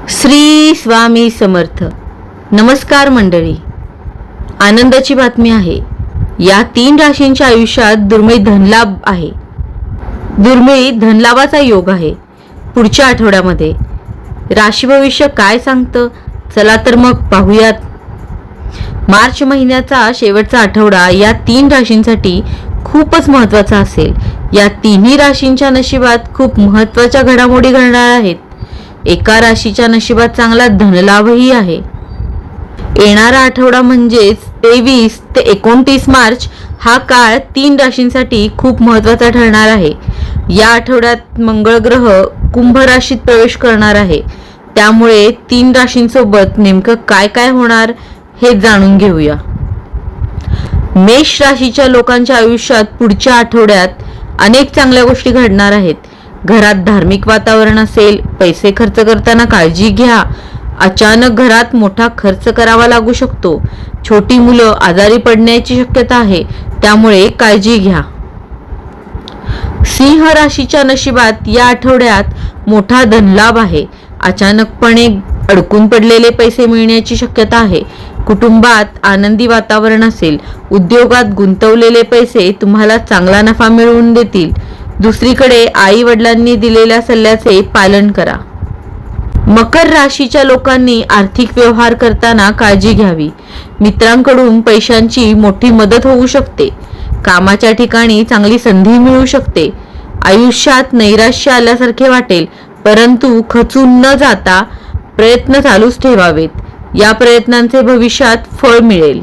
श्री स्वामी समर्थ. नमस्कार मंडळी. आनंदाची बातमी आहे. या 3 राशींच्या आयुष्यात दुर्मिळ धनलाभ आहे. दुर्मिळ धनलाभाचा योग आहे पुढच्या आठवड्यामध्ये. राशी भविष्य काय सांगतं, चला तर मग पाहूयात. मार्च महिन्याचा शेवटचा आठवडा या 3 राशींसाठी खूपच महत्त्वाचा असेल. या तिन्ही राशींच्या नशिबात खूप महत्त्वाच्या घडामोडी घडणार आहेत. एका राशीच्या नशिबात चांगला धनलाभही आहे. येणारा आठवडा म्हणजेच 23 ते 29 मार्च हा काळ 3 राशींसाठी खूप महत्त्वाचा ठरणार आहे. या आठवड्यात मंगळ ग्रह कुंभ राशीत प्रवेश करणार आहे. त्यामुळे 3 राशींसोबत नेमकं काय काय होणार हे जाणून घेऊया. मेष राशीच्या लोकांच्या आयुष्यात पुढच्या आठवड्यात अनेक चांगल्या गोष्टी घडणार आहेत. घरात धार्मिक वातावरण असेल. पैसे खर्च करताना काळजी घ्या. अचानक घरात मोठा खर्च करावा लागू शकतो. छोटी मुलं आजारी पडण्याची शक्यता आहे, त्यामुळे काळजी घ्या. सिंह राशीच्या नशिबात या आठवड्यात मोठा धनलाभ आहे. अचानकपणे अडकून पडलेले पैसे मिळण्याची शक्यता आहे. कुटुंबात आनंदी वातावरण असेल. उद्योगात गुंतवलेले पैसे तुम्हाला चांगला नफा मिळवून देतील. दुसरीकडे आई वडिलांनी दिलेल्या सल्ल्याचे पालन करा. मकर राशीच्या लोकांनी आर्थिक व्यवहार करताना काळजी घ्यावी. मित्रांकडून पैशांची मोठी मदत होऊ शकते. कामाच्या ठिकाणी चांगली संधी मिळू शकते. आयुष्यात नैराश्य आल्यासारखे वाटेल, परंतु खचून न जाता प्रयत्न चालूच ठेवावेत. या प्रयत्नांचे भविष्यात फळ मिळेल.